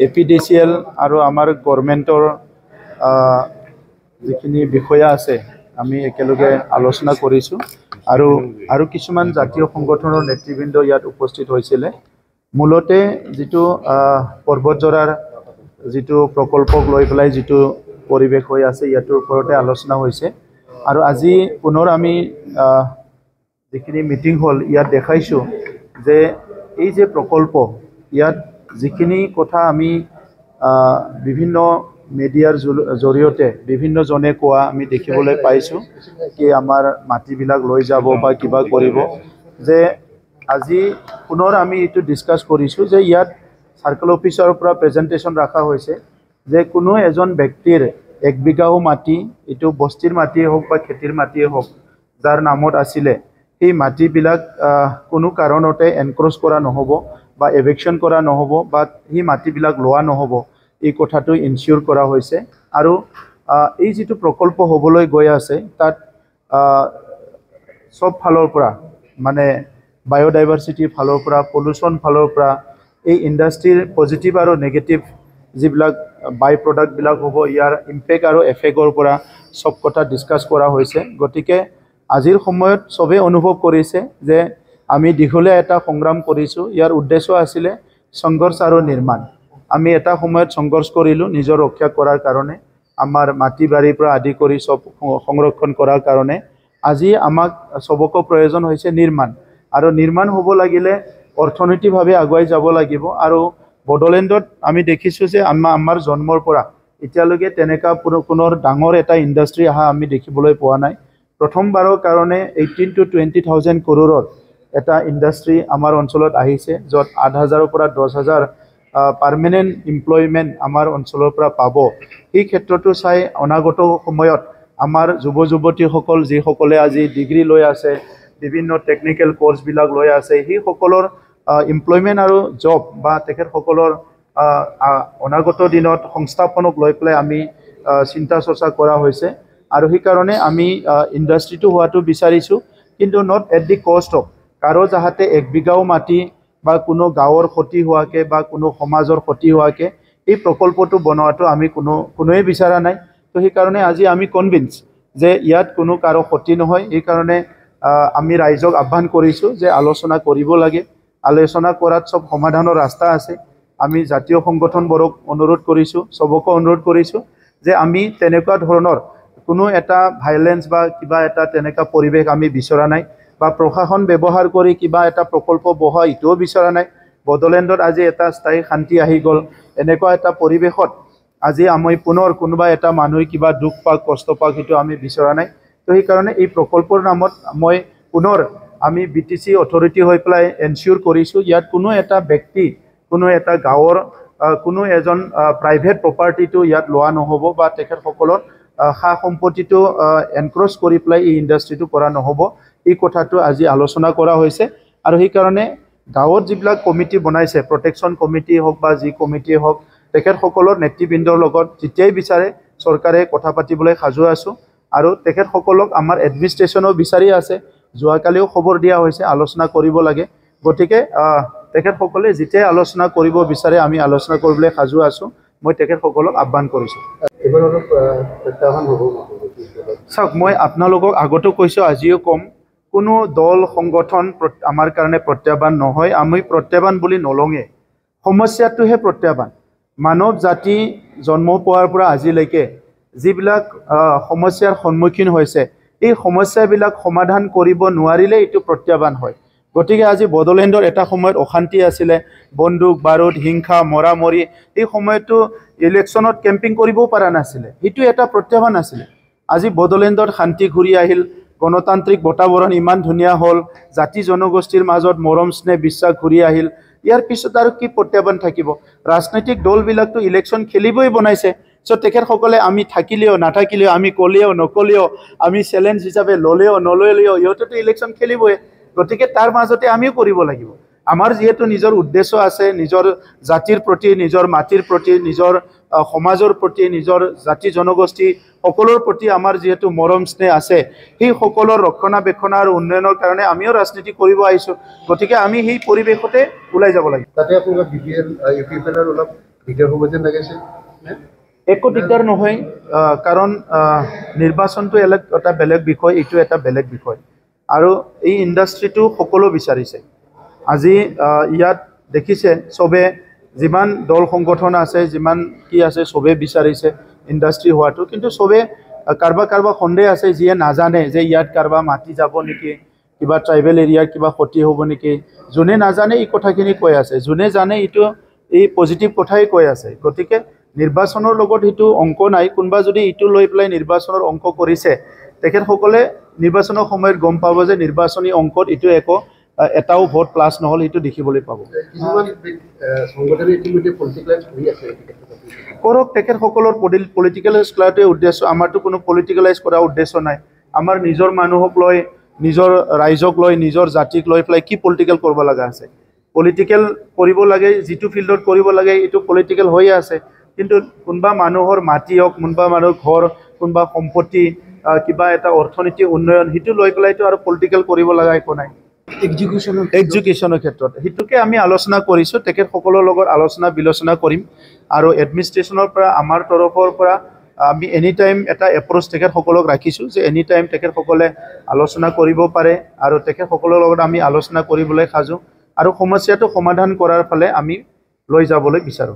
APDCL আৰু আমাৰ গভৰ্ণমেণ্টৰ যিখিনি বিষয়া আছে আমি একেলগে আলোচনা কৰিছোঁ আৰু কিছুমান জাতীয় সংগঠনৰ নেতৃবৃন্দ ইয়াত উপস্থিত হৈছিলে মূলতে যিটো পৰ্বতজৰাৰ যিটো প্ৰকল্পক লৈ পেলাই যিটো পৰিৱেশ হৈ আছে ইয়াৰ ওপৰতে আলোচনা হৈছে আৰু আজি পুনৰ আমি যিখিনি মিটিং হল ইয়াত দেখাইছোঁ যে এই যে প্ৰকল্প ইয়াত যিখিনি কথা আমি বিভিন্ন মিডিয়াৰ জৰিয়তে বিভিন্ন জনে কোৱা আমি দেখিবলৈ পাইছোঁ কি আমাৰ মাটিবিলাক লৈ যাব বা কিবা কৰিব যে আজি পুনৰ আমি এইটো ডিসকাস কৰিছোঁ যে ইয়াত সাৰ্কেল অফিচৰ পৰা প্ৰেজেন্টেশন ৰাখা হৈছে যে কোনো এজন ব্যক্তিৰ 1 বিঘাও মাটি এইটো বস্তিৰ মাটিয়ে হওক বা খেতিৰ মাটিয়ে হওক যাৰ নামত আছিলে এই মাটিবিলাক কোনো কাৰণতে এনক্ৰোচ কৰা নহব বা এভিকশন কৰা নহব বা এই মাটিবিলাক লোৱা নহব এই কথাটো ইনচিউৰ কৰা হৈছে আৰু এই যেটো প্ৰকল্প হ'বলৈ গৈ আছে তাত সব ফালৰ পৰা মানে বায়োডাইভাৰ্সিটি ফালৰ পৰা পলিউশন ফালৰ পৰা এই ইন্ডাষ্ট্ৰিৰ পজিটিভ আৰু নেগেটিভ যিবিলাক বাই প্ৰডাক্ট বিলাক হ'ব ইয়াৰ ইম্পেক্ট আৰু এফেক্টৰ পৰা সব কথা ডিসকাস কৰা হৈছে গতিকে আজিৰ সময়ত সবে অনুভৱ কৰিছে যে আমি দীঘলীয়া এটা সংগ্ৰাম কৰিছো ইয়াৰ উদ্দেশ্য আছিল সংঘৰ্ষ আৰু নিৰ্মাণ আমি এটা সময়ত সংঘৰ্ষ কৰিলো নিজৰ ৰক্ষা কৰাৰ কাৰণে আমাৰ মাটি বাৰীৰ পৰা আদি কৰি সব সংৰক্ষণ কৰাৰ কাৰণে আজি আমাক সবকো প্ৰয়োজন হৈছে নিৰ্মাণ আৰু নিৰ্মাণ হ'ব লাগিলে অৰ্থনৈতিকভাৱে আগুৱাই যাব লাগিব আৰু বডলেণ্ডত আমি দেখিছো যে আমাৰ জন্মৰ পৰা এতিয়ালৈকে তেনেকা পুনৰ ডাঙৰ এটা ইন্ডাষ্ট্ৰি আহা আমি দেখিবলৈ পোৱা নাই প্ৰথমবাৰৰ কাৰণে 18 to 20,000 কৰোৰৰ এটা ইন্ডাষ্ট্ৰি আমাৰ অঞ্চলত আহিছে যত 8,000 পৰা 10,000 পাৰ্মানেন্ট এমপ্লয়মেন্ট আমাৰ অঞ্চলৰ পৰা পাব এই ক্ষেত্ৰটো চাই অনাগত সময়ত আমাৰ যুৱ যুৱতীসকল যি সকলে আজি ডিগ্ৰী লৈ আছে বিভিন্ন টেকনিক্যাল কোৰ্স বিলাক লৈ আছে হি সকলৰ এমপ্লয়মেন্ট আৰু জব বা তেখেত সকলৰ অনাগত দিনত সংস্থাপনক লৈ পেলাই আমি চিন্তা চৰ্চা কৰা হৈছে আৰু সেই কাৰণে আমি ইন্ডাষ্ট্ৰিটো হোৱাটো বিচাৰিছো কিন্তু not at the cost of কাৰো যাহাতে 1 বিঘাও মাটি বা কোনো গাঁৱৰ ক্ষতি হোৱাকে বা কোনো সমাজৰ ক্ষতি হোৱাকে এই প্ৰকল্পটো বনোৱাটো আমি কোনোৱে বিচাৰা নাই তো সেই কাৰণে আজি আমি কনভিন্স যে ইয়াত কোনো কাৰো ক্ষতি নহয় এই কাৰণে আমি ৰাইজক আহ্বান কৰিছো যে আলোচনা কৰিব লাগে আলোচনা কৰাত সব সমাধানৰ ৰাস্তা আছে আমি জাতীয় সংগঠনবোৰক অনুৰোধ কৰিছো সবকে অনুৰোধ কৰিছো যে আমি তেনেকুৱা ধৰণৰ কোনো এটা ভায়োলেন্স বা কিবা এটা তেনেকা পৰিবেশ আমি বিচৰা নাই বা প্ৰশাসন ব্যৱহাৰ কৰি কিবা এটা প্ৰকল্প বহা ইটো বিচৰা নাই বডলেণ্ডত আজি এটা স্থায়ী শান্তি আহি গল এনেকুৱা এটা পৰিবেশত আজি আমি পুনৰ কোনোবা এটা মানুহ কিবা দুখ পাক কষ্ট পাক ইটো আমি বিচৰা নাই তো এই কাৰণে এই প্ৰকল্পৰ নামত মই পুনৰ আমি বিটিসি অথৰিটি হৈ পেলাই এনচিউৰ কৰিছো ইয়াত কোনো এটা ব্যক্তি কোনো এটা গাঁৱৰ কোনো এজন প্ৰাইভেট প্ৰপাৰ্টিটো ইয়াত লোৱা নহব বা তেখেত সকলৰ খা সম্পত্তিটো এনক্ৰোচ কৰি পেলাই এই ইন্ডাষ্ট্ৰিটো কৰা নহব এই কথাটো আজি আলোচনা কৰা হৈছে আৰু সেই কাৰণে গাঁৱত যিবিলাক কমিটি বনাইছে প্ৰটেকচন কমিটি হওক বা যি কমিটি হওক তেখেত সকলৰ নেতৃবৃন্দৰ লগত যেতিয়াই বিচাৰে চৰকাৰে কথা পাতিবলৈ সাজু আছো আৰু তেখেত সকলক আমাৰ এডমিনিষ্ট্ৰেচনও বিচাৰি আছে যোৱাকালিও খবৰ দিয়া হৈছে আলোচনা কৰিব লাগে গতিকে তেখেত সকলে যেতিয়াই আলোচনা কৰিব বিচাৰে আমি আলোচনা কৰিবলৈ সাজু আছো মই তেখেত সকলক আহ্বান কৰিছো এবাৰ অলপ প্ৰত্যাহ্বান হ'ব চাওক মই আপোনালোকক আগতো কৈছো আজিও কম কোনো দল সংগঠন আমাৰ কাৰণে প্ৰত্যাহ্বান নহয় আমি প্ৰত্যাহ্বান বুলি নলঙে সমস্যাটোহে প্ৰত্যাহ্বান মানৱ জাতি জন্ম পোৱাৰ পৰা আজিলৈকে যিবিলাক সমস্যাৰ সন্মুখীন হৈছে এই সমস্যাবিলাক সমাধান কৰিব নোৱাৰিলে এইটো প্ৰত্যাহ্বান হয় গতিকে আজি বডলেণ্ডৰ এটা সময়ত অশান্তি আছিলে বন্দুক বাৰুদ হিংসা মৰামৰি এই সময়টো ইলেকশ্যনত কেম্পিং কৰিব পৰা নাছিলে এইটো এটা প্ৰত্যাহ্বান আছিলে আজি বডলেণ্ডৰ শান্তি ঘূৰি আহিল গণতান্ত্ৰিক বাতাবৰণ ইমান ধুনীয়া হল জাতি জনগোষ্ঠীৰ মাজত মৰম স্নেহ বিশ্বাস ঘূৰি আহিল ইয়াৰ পিছত আৰু কি প্ৰত্যাহ্বান থাকিব ৰাজনৈতিক দলবিলাকটো ইলেকশ্যন খেলিবই বনাইছে সো তেখেত সকলে আমি থাকিলেও নাথাকিলেও আমি কলেও নকলেও আমি চ্যালেঞ্জ হিচাপে ললেও নললেও ইহঁতেতো ইলেকশ্যন খেলিবই গতিকে তাৰ মাজতে আমিও কৰিব লাগিব আমাৰ যেহেতু নিজৰ উদ্দেশ্য আছে, নিজৰ জাতিৰ প্ৰতি, নিজৰ মাটিৰ প্ৰতি, নিজৰ সমাজৰ প্ৰতি, নিজৰ জাতি জনগোষ্ঠী সকলোৰ প্ৰতি আমাৰ যেহেতু মৰম স্নেহ আছে, সেই সকলৰ ৰক্ষণাবেক্ষণ আৰু উন্নয়নৰ কাৰণে আমিও ৰাজনীতি কৰিব আহিছোঁ। গতিকে আমি সেই পৰিৱেশতে ওলাই যাব লাগিব। তাতে আপোনালোকৰ BPL UPPL অলপ দিগদাৰ হ'ব যেন লাগিছে। একো দিগদাৰ নহয়, কাৰণ নিৰ্বাচনটো এটা বেলেগ বিষয়, এইটো এটা বেলেগ বিষয়। আৰু এই ইণ্ডাষ্ট্ৰিটো সকলো বিচাৰিছে। আজি ইয়াত দেখিছে চবে, যিমান দল সংগঠন আছে, যিমান কি আছে, চবে বিচাৰিছে ইণ্ডাষ্ট্ৰি হোৱাটো। কিন্তু চবে কাৰোবাৰ সন্দেহ আছে, যিয়ে নাজানে যে ইয়াত কাৰোবাৰ মাটি যাব নেকি, কিবা ট্ৰাইবেল এৰিয়াৰ কিবা ক্ষতি হ'ব নেকি। যোনে নাজানে এই কথাখিনি কৈ আছে, যোনে জানে এইটো এই পজিটিভ কথাই কৈ আছে। গতিকে নিৰ্বাচনৰ লগত সেইটো অংক নাই। কোনোবা যদি এইটো লৈ পেলাই নিৰ্বাচনৰ অংক কৰিছে, তেখেতসকলে নিৰ্বাচনৰ সময়ত গম পাব যে নিৰ্বাচনী অংকত এইটো এটাও ভোট প্লাছ নহ'ল, এইটো দেখিবলৈ পাব। কৰক, তেখেতসকলৰ পলিটিকেলাইজ কৰাটোৱে উদ্দেশ্য। আমাৰতো কোনো পলিটিকেলাইজ কৰা উদ্দেশ্য নাই। আমাৰ নিজৰ মানুহক লৈ, নিজৰ ৰাইজক লৈ, নিজৰ জাতিক লৈ পেলাই কি পলিটিকেল কৰিব লগা আছে? পলিটিকেল কৰিব লাগে, যিটো ফিল্ডত কৰিব লাগে এইটো পলিটিকেল হৈয়ে আছে। কিন্তু কোনোবা মানুহৰ মাটি হওক, কোনোবা মানুহৰ ঘৰ, কোনোবা সম্পত্তি, কিবা এটা অৰ্থনৈতিক উন্নয়ন, সেইটো লৈ পেলাইতো আৰু পলিটিকেল কৰিব লগা একো নাই। এডুকেশ্যনৰ ক্ষেত্ৰত সেইটোকে আমি আলোচনা কৰিছোঁ। তেখেতসকলৰ লগত আলোচনা বিলোচনা কৰিম। আৰু এডমিনিষ্ট্ৰেশ্যনৰ পৰা, আমাৰ তৰফৰ পৰা আমি এনি টাইম এটা এপ্ৰ'চ তেখেতসকলক ৰাখিছোঁ যে এনি টাইম তেখেতসকলে আলোচনা কৰিব পাৰে, আৰু তেখেতসকলৰ লগত আমি আলোচনা কৰিবলৈ সাজু, আৰু সমস্যাটো সমাধান কৰাৰ ফালে আমি লৈ যাবলৈ বিচাৰোঁ।